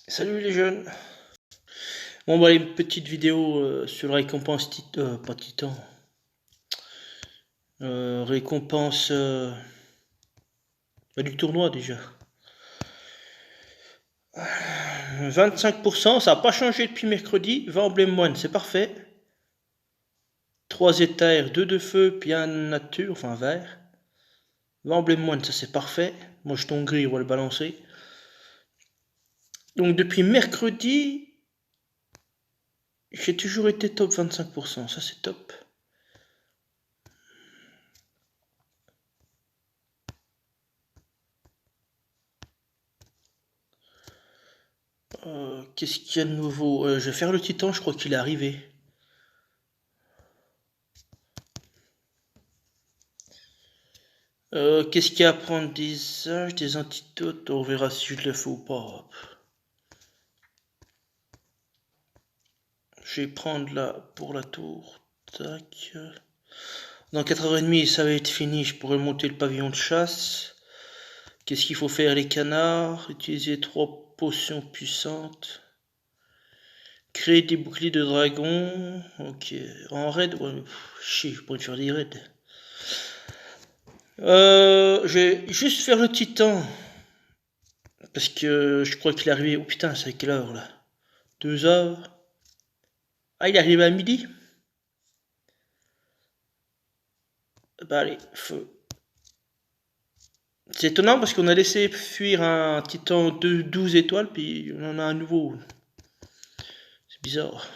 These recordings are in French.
Salut les jeunes. Bon bah une petite vidéo sur la récompense pas Titan. Récompense du tournoi déjà. 25%, ça n'a pas changé depuis mercredi. 20 emblèmes moine, c'est parfait. 3 éthers, 2 de feu, puis un nature, enfin vert. 20 emblèmes moine, ça c'est parfait. Moi je tombe gris, on va le balancer. Donc depuis mercredi, j'ai toujours été top 25%, ça c'est top. Qu'est-ce qu'il y a de nouveau? Je vais faire le titan, je crois qu'il est arrivé. Qu'est-ce qu'il y a à prendre? Des âges, des antidotes, on verra si je le fais ou pas. Je vais prendre là pour la tour. Tac. Dans 4h30, ça va être fini, je pourrai monter le pavillon de chasse. Qu'est-ce qu'il faut faire les canards? Utiliser 3 potions puissantes. Créer des boucliers de dragon. Ok. En raid, ouais, chier, je pourrais faire des raids. Je vais juste faire le titan. Parce que je crois qu'il est arrivé. Oh putain, c'est à quelle heure là? 2h. Ah, il est arrivé à midi? Bah allez, feu. C'est étonnant parce qu'on a laissé fuir un titan de 12 étoiles, puis on en a un nouveau. C'est bizarre.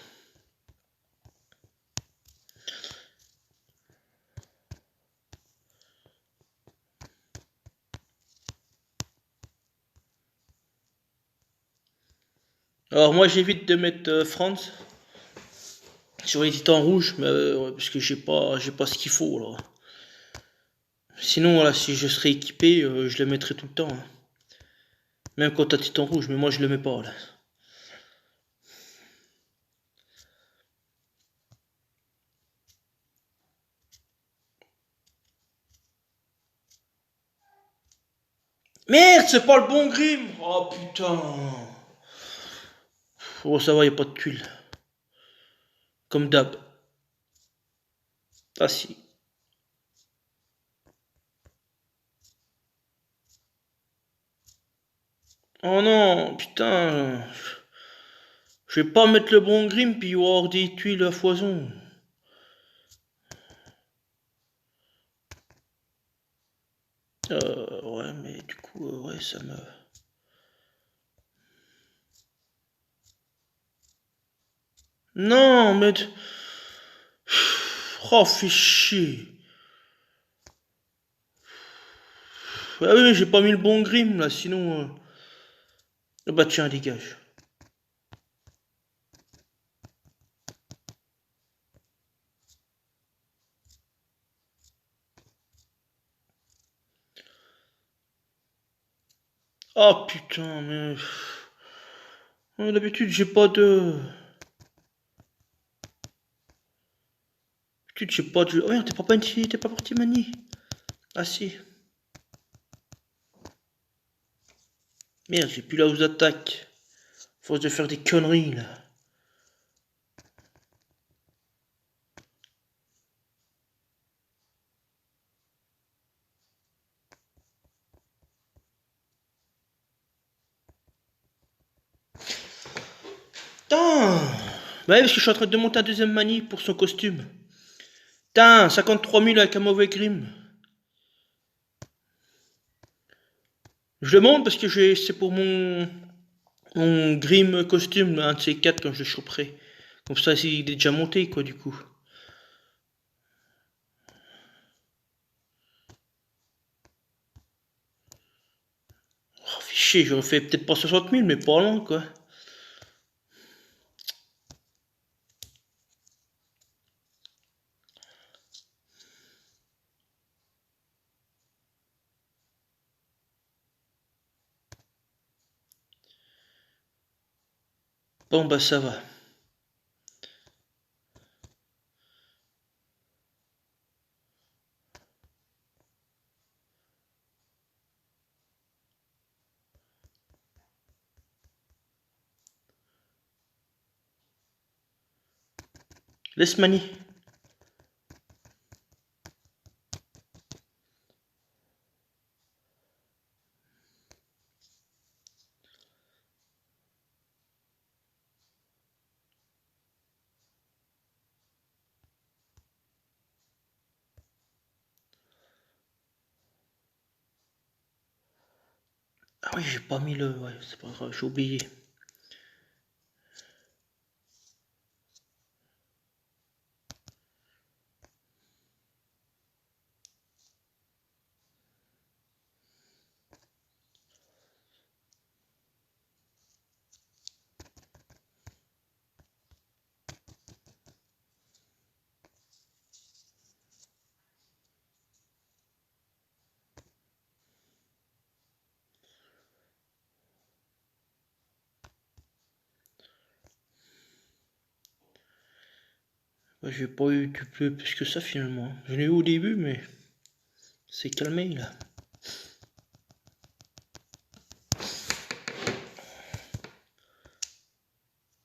Alors moi j'évite de mettre Franz sur les titans rouges, mais, parce que j'ai pas ce qu'il faut là. Sinon voilà, si je serais équipé, je le mettrais tout le temps, hein. Même quand t'as titan rouge, mais moi je le mets pas là. Merde, c'est pas le bon Grim. Oh putain. Oh ça va, y a pas de tuile. Comme d'hab. Ah si. Oh non, putain. Je vais pas mettre le bon Grim puis y avoir des tuiles à foison. Ouais, mais du coup, ouais, ça me... Non, mais... Oh, fais chier. Ah oui, mais j'ai pas mis le bon Grim, là, sinon... Ah bah tiens, dégage. Ah putain, mais... D'habitude, j'ai pas de... D'habitude, j'ai pas de... Oh merde, t'es pas parti, Mani. Ah si. Merde, j'ai plus la hausse d'attaque. Force de faire des conneries, là. Putain. Bah ouais, parce que je suis en train de monter un deuxième Mani pour son costume. Putain, 53 000 avec un mauvais Grim. Je le monte parce que c'est pour mon Grim costume, un de ces quatre quand je le choperai. Comme ça, il est déjà monté, quoi, du coup. Oh, fichier, j'aurais fait peut-être pas 60 000, mais pas loin, quoi. Bon, bah, ça va. Laisse Mani. Ah oui, j'ai pas mis le... Ouais, c'est pas grave, j'ai oublié. Ouais, j'ai pas eu du plus que ça finalement. Je l'ai eu au début, mais c'est calmé là.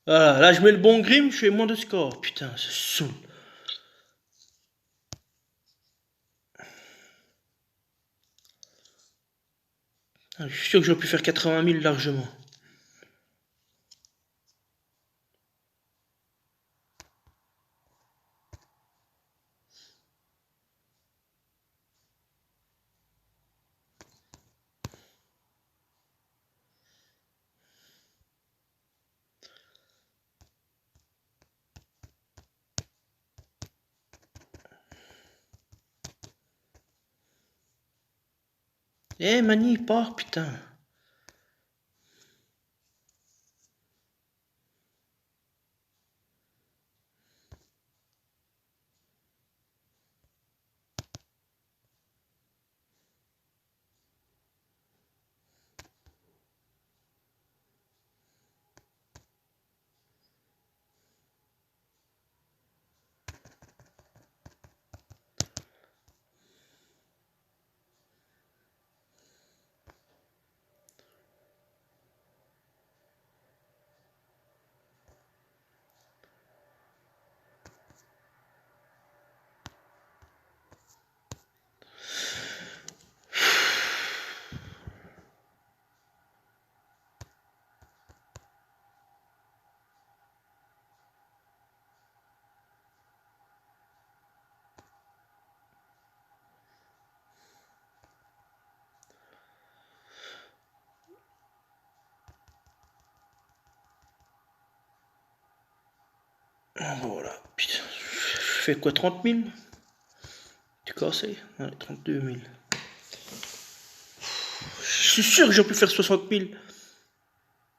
Voilà, là je mets le bon grim, je fais moins de score. Putain, ça saoule. Ah, je suis sûr que j'aurais pu faire 80 000 largement. Eh Mani, pars, putain. Voilà, putain. Je fais quoi, 30 000? Tu cassé? Ouais, 32 000. Je suis sûr que j'aurais pu faire 60 000.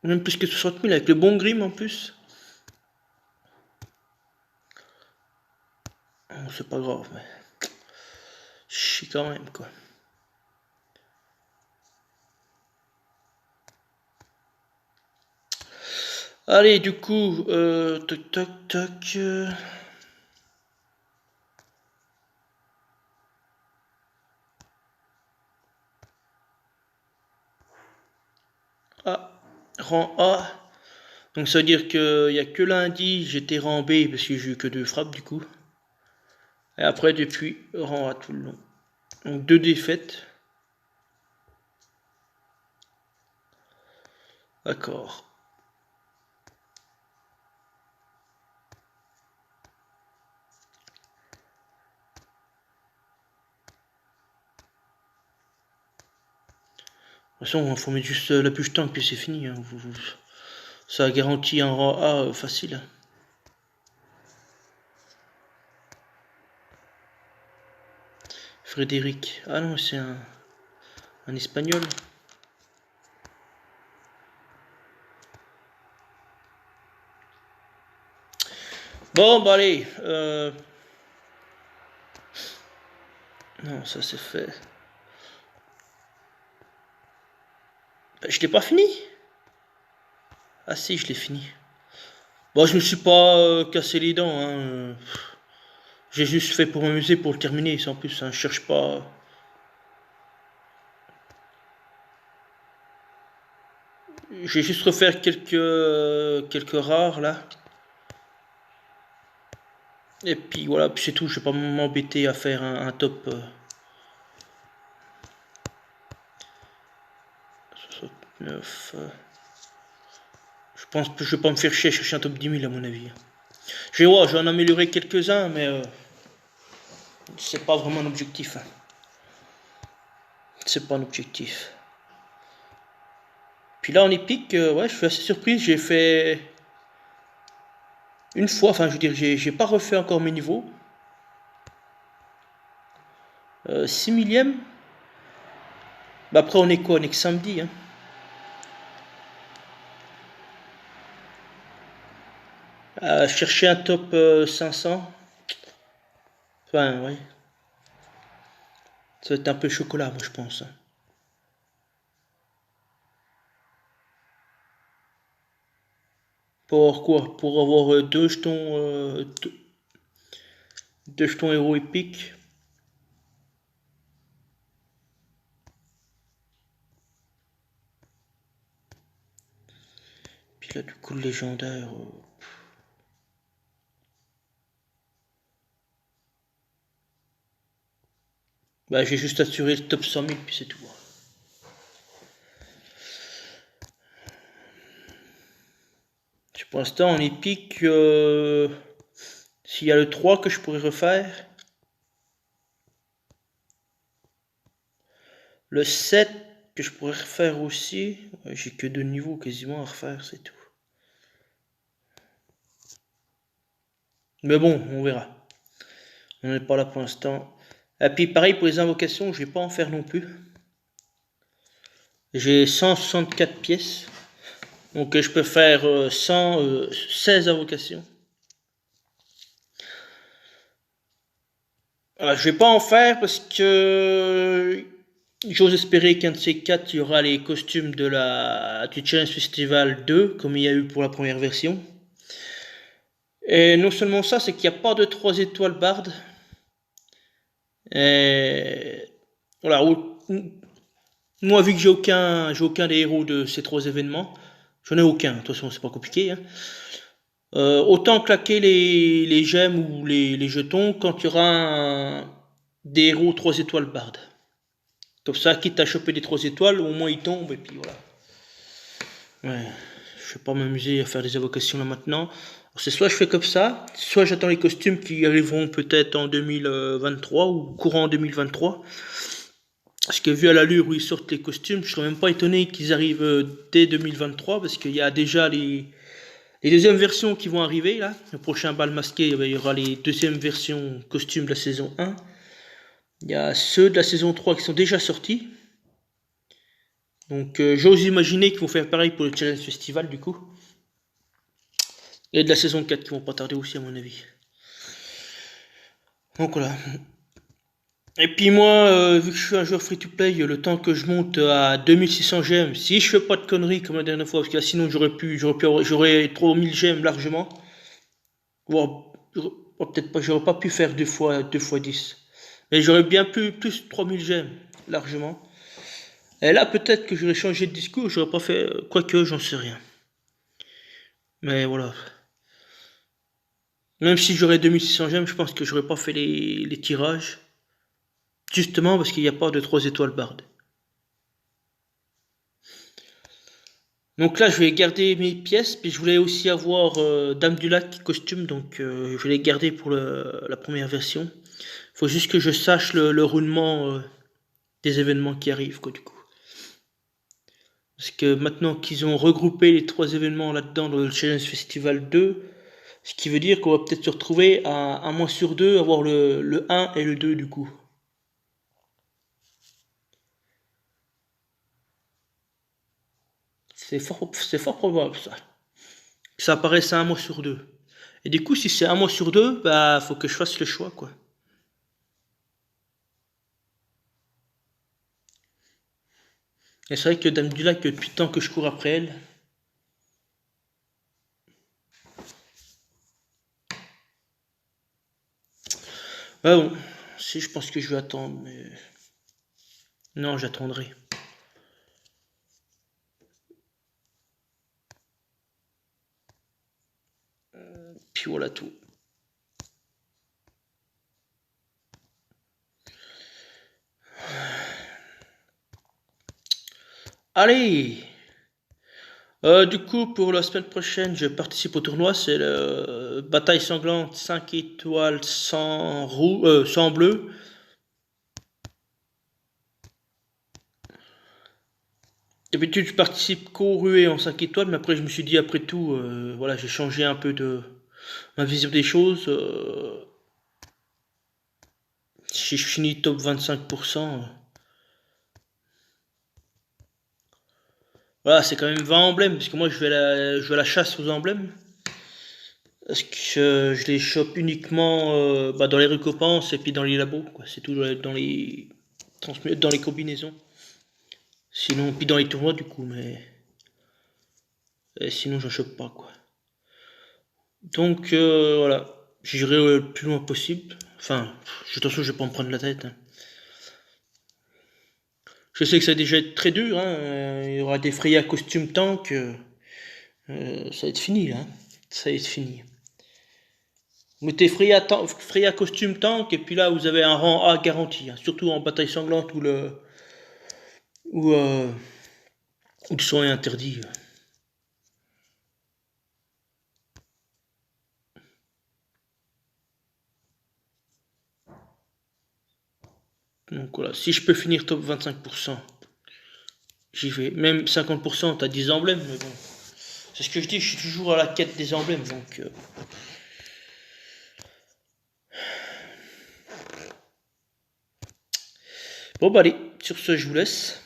Même plus que 60 000 avec le bon grim en plus. Oh, c'est pas grave, mais... Je suis quand même, quoi. Allez, du coup, toc toc toc. A, rang A. Donc ça veut dire qu'il n'y a que lundi, j'étais rang B parce que j'ai eu que 2 frappes du coup. Et après, depuis, rang A tout le long. Donc 2 défaites. D'accord. De toute façon, il faut mettre juste la puce tank puis c'est fini. Hein. Ça garantit un rang A facile. Frédéric. Ah non, c'est un espagnol. Bon, bah allez. Non, ça c'est fait. Je l'ai pas fini. Ah si, je l'ai fini. Bon, je me suis pas cassé les dents. Hein. J'ai juste fait pour m'amuser pour le terminer. Sans plus, hein. Je cherche pas. Je vais juste refaire quelques rares là. Et puis voilà, puis c'est tout, je vais pas m'embêter à faire un top 69. Je pense que je vais pas me faire chier à chercher un top 10 000 à mon avis. Je vais voir, je vais en améliorer quelques-uns, mais c'est pas vraiment un objectif. Hein. C'est pas un objectif. Puis là en épique, ouais, je suis assez surpris, j'ai fait une fois, enfin je veux dire, j'ai pas refait encore mes niveaux. 6 millième. Bah après on est quoi? On est que samedi. Hein. Chercher un top 500. Enfin, ouais. Ça va être un peu chocolat, moi je pense. Hein. Pour quoi? Pour avoir deux jetons héros épiques. Puis là du coup le légendaire. Bah j'ai juste assuré le top 100 000 puis c'est tout. Pour l'instant en épique, s'il y a le 3 que je pourrais refaire. Le 7 que je pourrais refaire aussi. Ouais, j'ai que 2 niveaux quasiment à refaire, c'est tout. Mais bon, on verra. On n'est pas là pour l'instant. Et puis pareil pour les invocations, je vais pas en faire non plus. J'ai 164 pièces. Donc je peux faire 16 invocations. Alors, je vais pas en faire parce que j'ose espérer qu'un de ces 4 il y aura les costumes du Challenge Festival 2, comme il y a eu pour la première version. Et non seulement ça, c'est qu'il n'y a pas de 3 étoiles Bard. Et voilà, moi vu que j'ai aucun des héros de ces 3 événements, j'en ai aucun, de toute façon c'est pas compliqué. Hein. Autant claquer les gemmes ou les jetons quand il y aura des héros 3 étoiles Bard. Comme ça, quitte à choper des 3 étoiles, au moins ils tombent et puis voilà. Ouais, je vais pas m'amuser à faire des invocations là maintenant. C'est soit je fais comme ça, soit j'attends les costumes qui arriveront peut-être en 2023 ou courant 2023. Parce que vu à l'allure où ils sortent les costumes, je serais même pas étonné qu'ils arrivent dès 2023 parce qu'il y a déjà les deuxièmes versions qui vont arriver là. Le prochain bal masqué, il y aura les deuxièmes versions costumes de la saison 1. Il y a ceux de la saison 3 qui sont déjà sortis. Donc j'ose imaginer qu'ils vont faire pareil pour le Challenge Festival du coup. Et de la saison 4 qui vont pas tarder aussi à mon avis. Donc voilà. Et puis moi, vu que je suis un joueur free-to-play, le temps que je monte à 2600 gemmes, si je fais pas de conneries comme la dernière fois, parce que sinon j'aurais 3000 gemmes largement. Voire, peut-être pas, j'aurais pas pu faire 2 fois 10. Mais j'aurais bien pu plus 3000 gemmes largement. Et là, peut-être que j'aurais changé de discours, j'aurais pas fait, quoique, j'en sais rien. Mais voilà. Même si j'aurais 2600 gemmes, je pense que j'aurais pas fait les tirages. Justement parce qu'il n'y a pas de 3 étoiles Bard. Donc là, je vais garder mes pièces, puis je voulais aussi avoir Dame du Lac costume, donc je vais les garder pour la première version. Faut juste que je sache le roulement des événements qui arrivent, quoi, du coup. Parce que maintenant qu'ils ont regroupé les 3 événements là-dedans dans le Challenge Festival 2, ce qui veut dire qu'on va peut-être se retrouver à un mois sur 2, avoir le 1 et le 2 du coup. C'est fort probable ça. Que ça apparaisse à un mois sur 2. Et du coup, si c'est un mois sur 2, bah faut que je fasse le choix, quoi. Et c'est vrai que Dame du Lac, depuis le temps que je cours après elle. Ah bon, si je pense que je vais attendre, mais. Non, j'attendrai. Puis voilà tout. Allez! Du coup, pour la semaine prochaine, je participe au tournoi. C'est le Bataille sanglante 5 étoiles sans bleu. D'habitude, je participe qu'au ruée en 5 étoiles, mais après, je me suis dit, après tout, voilà, j'ai changé un peu de ma vision des choses. Si je finis top 25%, voilà, c'est quand même 20 emblèmes, parce que moi, je vais à la chasse aux emblèmes. Parce que je les chope uniquement dans les récompenses et puis dans les labos, quoi. C'est tout dans les combinaisons. Sinon, puis dans les tournois du coup, mais sinon j'en chope pas, quoi. Donc voilà, j'irai le plus loin possible. Enfin, attention, je vais pas me prendre la tête, hein. Je sais que ça va déjà être très dur, hein. Il y aura des Freya costume tank. Ça va être fini là, hein. Ça va être fini. Vous mettez Freya costume tank et puis là vous avez un rang A garanti, hein. Surtout en bataille sanglante où, euh, où le son est interdit. Donc voilà, si je peux finir top 25%, j'y vais. Même 50%, t'as 10 emblèmes, mais bon. C'est ce que je dis, je suis toujours à la quête des emblèmes, donc... Bon bah allez, sur ce je vous laisse.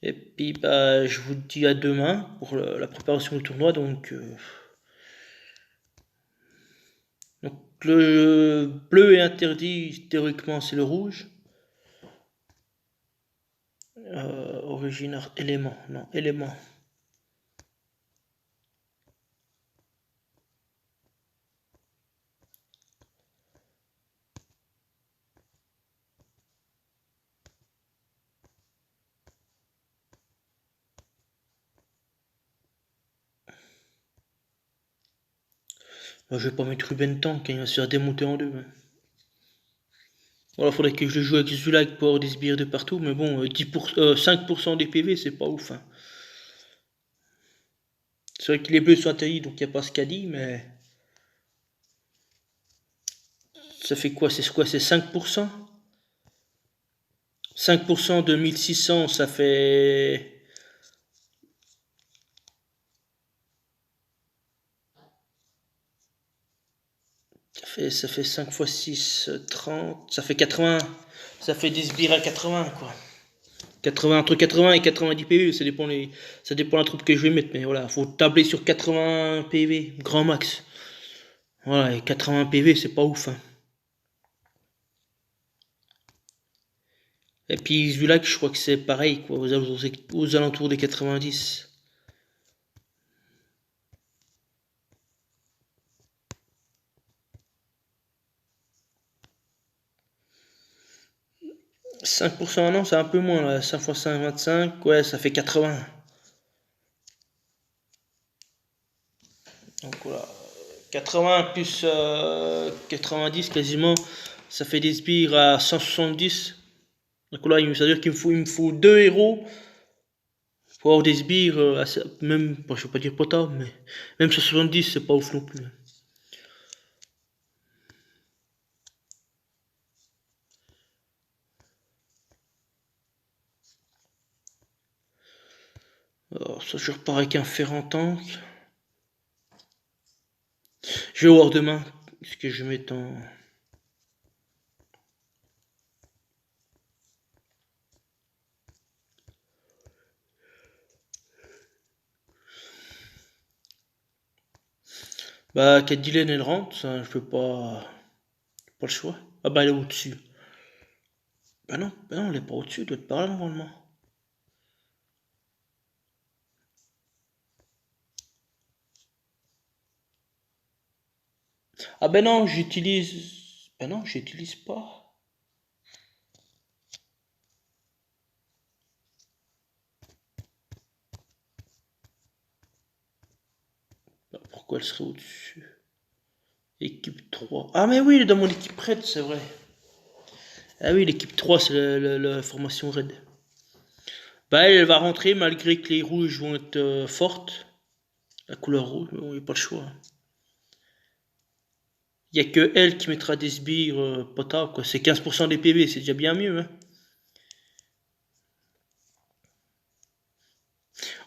Et puis bah je vous dis à demain pour la préparation du tournoi, donc le bleu est interdit, théoriquement c'est le rouge. Origine élément, non, élément. Moi, je vais pas mettre Ruben Tank, hein, il va se faire démonter en deux, hein. Voilà, faudrait que je joue avec Zulak pour avoir des sbires de partout, mais bon, 5% des PV, c'est pas ouf, hein. C'est vrai que les bleus sont interdits, donc il n'y a pas ce qu'a dit, mais... Ça fait quoi? C'est quoi? C'est 5%? 5% de 1600, ça fait... Ça fait 5 x 6, 30, ça fait 80. Ça fait des sbires à 80, quoi. 80, entre 80 et 90 PV, ça dépend de la troupe que je vais mettre, mais voilà, faut tabler sur 80 PV, grand max. Voilà, et 80 PV, c'est pas ouf, hein. Et puis Zulak, je crois que c'est pareil, quoi, aux alentours des 90. « 5% non, c'est un peu moins, là. 5 x 5, 25, ouais, ça fait 80. Donc voilà, 80 plus 90 quasiment, ça fait des sbires à 170. Donc là, ça veut dire qu'il me faut 2 héros pour avoir des sbires, même, bon, je ne veux pas dire potable, mais même 170, c'est pas ouf non plus. Alors ça, je repars avec un fer en tank. Je vais voir demain ce que je vais mettre en... Bah, Cadillac elle rentre, ça, je peux pas le choix. Ah bah, elle est au-dessus. Bah non, elle est pas au-dessus, elle doit être par là normalement. Ah ben non, j'utilise... Ben non, j'utilise pas. Bah, pourquoi elle serait au-dessus? Équipe 3. Ah mais oui, il est dans mon équipe raid, c'est vrai. Ah oui, l'équipe 3, c'est la formation raid. Bah elle va rentrer malgré que les rouges vont être fortes. La couleur rouge, mais bon, il n'y a pas le choix. Il n'y a que elle qui mettra des sbires potables, quoi. C'est 15% des PV, c'est déjà bien mieux. Hein.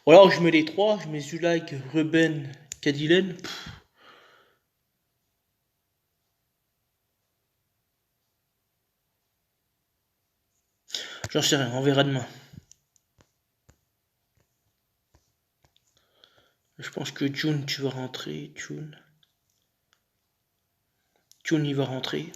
Ou alors je mets les trois, je mets Zulag, Ruben, Cadilen. J'en sais rien, on verra demain. Je pense que June, tu vas rentrer. June, il va rentrer.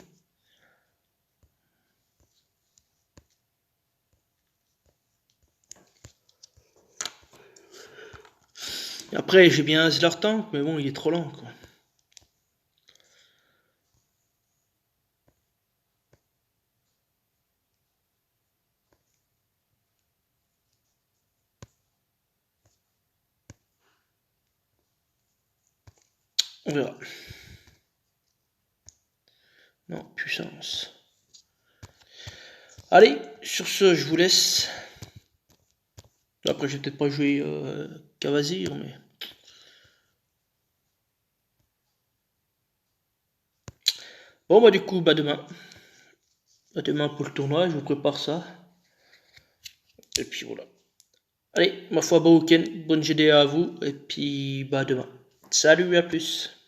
Et après, j'ai bien Zlartank, mais bon, il est trop lent, quoi. On verra. Non, puissance. Allez, sur ce, je vous laisse. Après, je vais peut-être pas jouer Kavazir, mais... Bon, bah du coup, bah demain. Bah demain pour le tournoi, je vous prépare ça. Et puis voilà. Allez, ma foi, bon week-end, bonne GDA à vous, et puis bah demain. Salut, à plus.